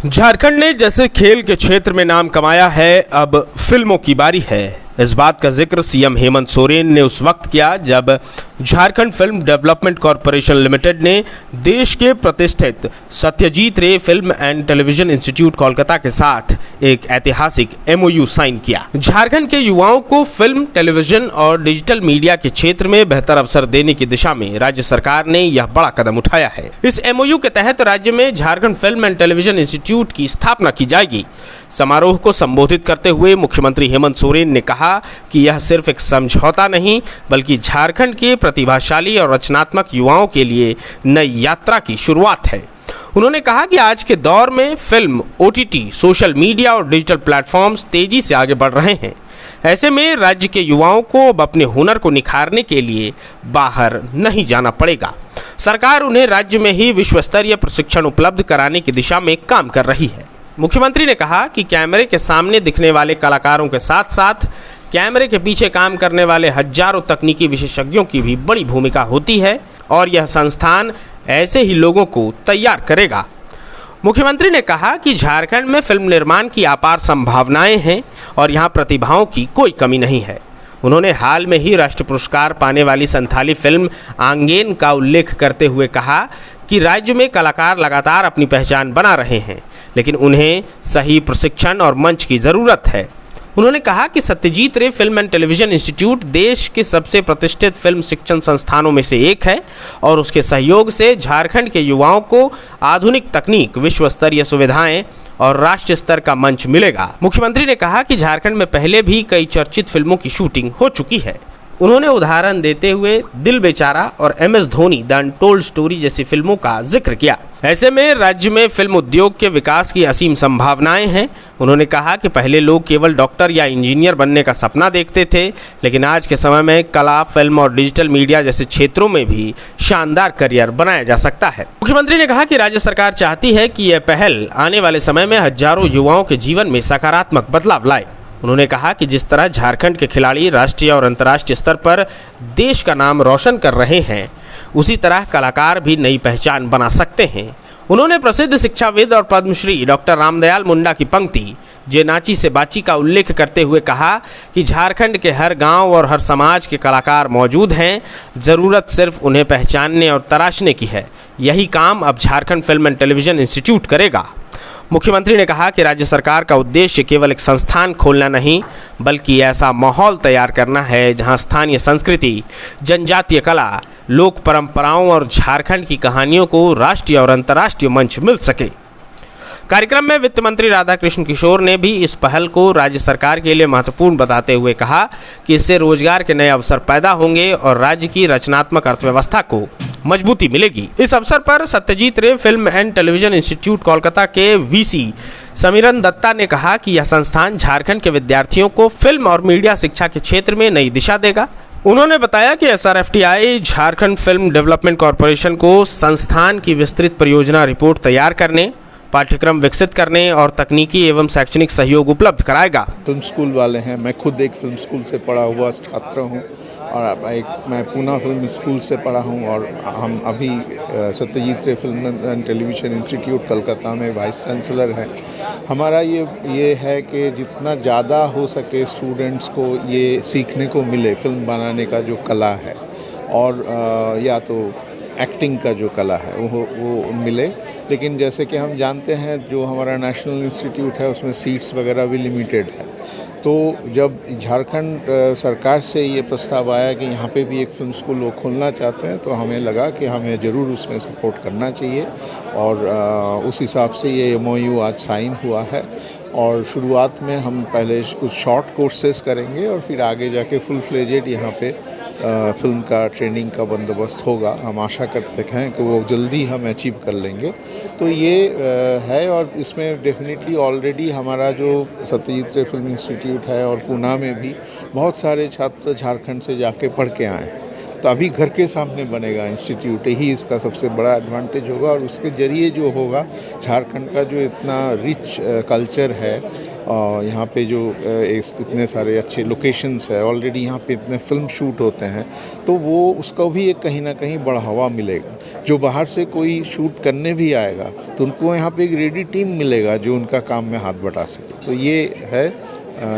झारखंड ने जैसे खेल के क्षेत्र में नाम कमाया है, अब फिल्मों की बारी है। इस बात का जिक्र सीएम हेमंत सोरेन ने उस वक्त किया जब Jharkhand film development corporation limited ने देश के प्रतिष्ठित सत्यजीत रे film and television institute Kolkata के साथ एक ऐतिहासिक एमओयू साइन किया। झारखंड के युवाओं को फिल्म, टेलीविजन और डिजिटल मीडिया के क्षेत्र में बेहतर अवसर देने की दिशा में राज्य सरकार ने यह बड़ा कदम उठाया है। इस एमओयू के तहत राज्य में Jharkhand film and television institute की स्थापना की जाएगी। समारोह को संबोधित करते हुए मुख्यमंत्री हेमंत सोरेन ने कहा कि यह सिर्फ एक समझौता नहीं बल्कि झारखंड के प्रतिभाशाली और रचनात्मक युवाओं के लिए नई यात्रा की शुरुआत है। उन्होंने कहा कि आज के दौर में फिल्म, ओटीटी, सोशल मीडिया और डिजिटल प्लेटफॉर्म्स तेजी से आगे बढ़ रहे हैं। ऐसे में राज्य के युवाओं को अब अपने हुनर को निखारने के लिए बाहर नहीं जाना पड़ेगा। सरकार उन्हें राज्य में ही विश्व स्तरीय प्रशिक्षण उपलब्ध कराने की दिशा में काम कर रही है। मुख्यमंत्री ने कहा कि कैमरे के सामने दिखने वाले कलाकारों के साथ साथ कैमरे के पीछे काम करने वाले हजारों तकनीकी विशेषज्ञों की भी बड़ी भूमिका होती है और यह संस्थान ऐसे ही लोगों को तैयार करेगा। मुख्यमंत्री ने कहा कि झारखंड में फिल्म निर्माण की अपार संभावनाएं हैं और यहां प्रतिभाओं की कोई कमी नहीं है। उन्होंने हाल में ही राष्ट्रीय पुरस्कार पाने वाली संथाली फिल्म आंगेन का उल्लेख करते हुए कहा कि राज्य में कलाकार लगातार अपनी पहचान बना रहे हैं, लेकिन उन्हें सही प्रशिक्षण और मंच की ज़रूरत है। उन्होंने कहा कि सत्यजीत रे फिल्म एंड टेलीविजन इंस्टीट्यूट देश के सबसे प्रतिष्ठित फिल्म शिक्षण संस्थानों में से एक है और उसके सहयोग से झारखंड के युवाओं को आधुनिक तकनीक, विश्व स्तरीय सुविधाएं और राष्ट्रीय स्तर का मंच मिलेगा। मुख्यमंत्री ने कहा कि झारखंड में पहले भी कई चर्चित फिल्मों की शूटिंग हो चुकी है। उन्होंने उदाहरण देते हुए दिल बेचारा और MS Dhoni the untold story जैसी फिल्मों का जिक्र किया। ऐसे में राज्य में फिल्म उद्योग के विकास की असीम संभावनाएं हैं। उन्होंने कहा कि पहले लोग केवल डॉक्टर या इंजीनियर बनने का सपना देखते थे, लेकिन आज के समय में कला, फिल्म और डिजिटल मीडिया जैसे क्षेत्रों में भी शानदार करियर बनाया जा सकता है। मुख्यमंत्री ने कहा कि राज्य सरकार चाहती है कि यह पहल आने वाले समय में हजारों युवाओं के जीवन में सकारात्मक बदलाव लाए। उन्होंने कहा कि जिस तरह झारखंड के खिलाड़ी राष्ट्रीय और अंतर्राष्ट्रीय स्तर पर देश का नाम रोशन कर रहे हैं, उसी तरह कलाकार भी नई पहचान बना सकते हैं। उन्होंने प्रसिद्ध शिक्षाविद और पद्मश्री डॉक्टर रामदयाल मुंडा की पंक्ति जे नाची से बाची का उल्लेख करते हुए कहा कि झारखंड के हर गांव और हर समाज के कलाकार मौजूद हैं, ज़रूरत सिर्फ उन्हें पहचानने और तराशने की है। यही काम अब Jharkhand film and television institute करेगा। मुख्यमंत्री ने कहा कि राज्य सरकार का उद्देश्य केवल एक संस्थान खोलना नहीं बल्कि ऐसा माहौल तैयार करना है जहां स्थानीय संस्कृति, जनजातीय कला, लोक परंपराओं और झारखंड की कहानियों को राष्ट्रीय और अंतर्राष्ट्रीय मंच मिल सके। कार्यक्रम में वित्त मंत्री राधाकृष्ण किशोर ने भी इस पहल को राज्य सरकार के लिए महत्वपूर्ण बताते हुए कहा कि इससे रोजगार के नए अवसर पैदा होंगे और राज्य की रचनात्मक अर्थव्यवस्था को मजबूती मिलेगी। इस अवसर पर सत्यजीत रे film and television institute Kolkata के वीसी समीरन दत्ता ने कहा कि यह संस्थान झारखंड के विद्यार्थियों को फिल्म और मीडिया शिक्षा के क्षेत्र में नई दिशा देगा। उन्होंने बताया कि SRFTI Jharkhand film development corporation को संस्थान की विस्तृत परियोजना रिपोर्ट तैयार करने, पाठ्यक्रम विकसित करने और तकनीकी एवं शैक्षणिक सहयोग उपलब्ध कराएगा। फिल्म स्कूल वाले हैं, मैं खुद एक फिल्म स्कूल से पढ़ा हुआ छात्र हूं और मैं पूना फिल्म स्कूल से पढ़ा हूं और हम अभी सत्यजीत रे film and television institute Calcutta में वाइस चांसलर हैं। हमारा ये है कि जितना ज़्यादा हो सके स्टूडेंट्स को ये सीखने को मिले फिल्म बनाने का जो कला है और या तो एक्टिंग का जो कला है वो मिले। लेकिन जैसे कि हम जानते हैं जो हमारा नेशनल इंस्टीट्यूट है उसमें सीट्स वगैरह भी लिमिटेड है। तो जब झारखंड सरकार से ये प्रस्ताव आया कि यहाँ पे भी एक फिल्म स्कूल वो खोलना चाहते हैं तो हमें लगा कि हमें ज़रूर उसमें सपोर्ट करना चाहिए और उस हिसाब से ये MOU आज साइन हुआ है। और शुरुआत में हम पहले कुछ शॉर्ट कोर्सेज करेंगे और फिर आगे जाके फुल फ्लेजेड यहाँ पे फिल्म का ट्रेनिंग का बंदोबस्त होगा। हम आशा करते हैं कि वो जल्दी हम अचीव कर लेंगे। तो ये है और इसमें डेफिनेटली ऑलरेडी हमारा जो सत्यजीत रे फिल्म इंस्टीट्यूट है और पूना में भी बहुत सारे छात्र झारखंड से जाके पढ़ के आए हैं। तो अभी घर के सामने बनेगा इंस्टीट्यूट, यही इसका सबसे बड़ा एडवांटेज होगा और उसके ज़रिए जो होगा झारखंड का जो इतना रिच कल्चर है और यहाँ पे जो इतने सारे अच्छे लोकेशंस है, ऑलरेडी यहाँ पे इतने फिल्म शूट होते हैं, तो वो उसका भी एक कहीं ना कहीं बढ़ावा मिलेगा। जो बाहर से कोई शूट करने भी आएगा तो उनको यहाँ पे एक रेडी टीम मिलेगा जो उनका काम में हाथ बटा सके। तो ये है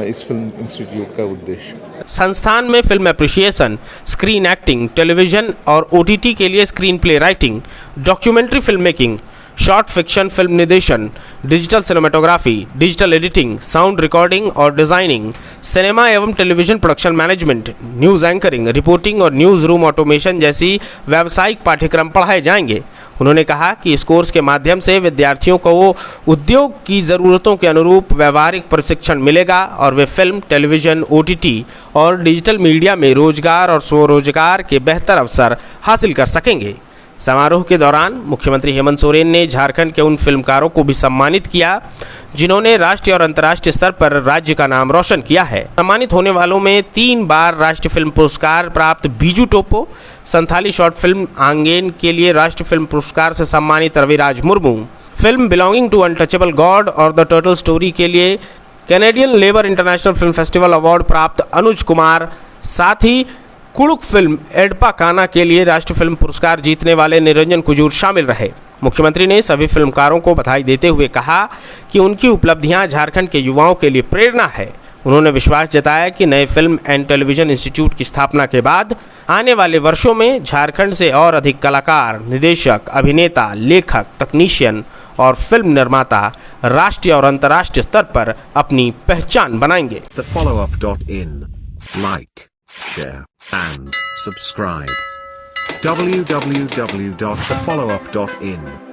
इस फिल्म इंस्टीट्यूट का उद्देश्य। संस्थान में film appreciation, screen acting, television और ओटीटी के लिए screen play writing, documentary film making, short fiction film निर्देशन, digital cinematography, digital editing, sound recording और डिज़ाइनिंग, सिनेमा एवं television production management, news anchoring, reporting और न्यूज़ रूम ऑटोमेशन जैसी व्यावसायिक पाठ्यक्रम पढ़ाए जाएंगे। उन्होंने कहा कि इस कोर्स के माध्यम से विद्यार्थियों को उद्योग की ज़रूरतों के अनुरूप व्यावहारिक प्रशिक्षण मिलेगा और वे फिल्म, टेलीविज़न, ओटीटी और डिजिटल मीडिया में रोजगार और स्वरोजगार के बेहतर अवसर हासिल कर सकेंगे। समारोह के दौरान मुख्यमंत्री हेमंत सोरेन ने झारखंड के उन फिल्मकारों को भी सम्मानित किया जिन्होंने राष्ट्रीय और अंतर्राष्ट्रीय स्तर पर राज्य का नाम रोशन किया है। सम्मानित होने वालों में 3 बार राष्ट्रीय फिल्म पुरस्कार प्राप्त बीजू टोपो, संथाली शॉर्ट फिल्म आंगेन के लिए राष्ट्रीय फिल्म पुरस्कार से सम्मानित Raviraj Murmu, film belonging to untouchable god और द टर्टल स्टोरी के लिए Canadian labour international film festival award प्राप्त अनुज कुमार, साथ ही कुड़ुक फिल्म एडपा काना के लिए राष्ट्रीय फिल्म पुरस्कार जीतने वाले निरंजन कुजूर शामिल रहे। मुख्यमंत्री ने सभी फिल्मकारों को बधाई देते हुए कहा कि उनकी उपलब्धियां झारखंड के युवाओं के लिए प्रेरणा है। उन्होंने विश्वास जताया कि नए फिल्म एंड टेलीविजन इंस्टीट्यूट की स्थापना के बाद आने वाले वर्षों में झारखंड से और अधिक कलाकार, निदेशक, अभिनेता, लेखक, तकनीशियन और फिल्म निर्माता राष्ट्रीय और अंतर्राष्ट्रीय स्तर पर अपनी पहचान बनाएंगे। Share and subscribe. www.thefollowup.in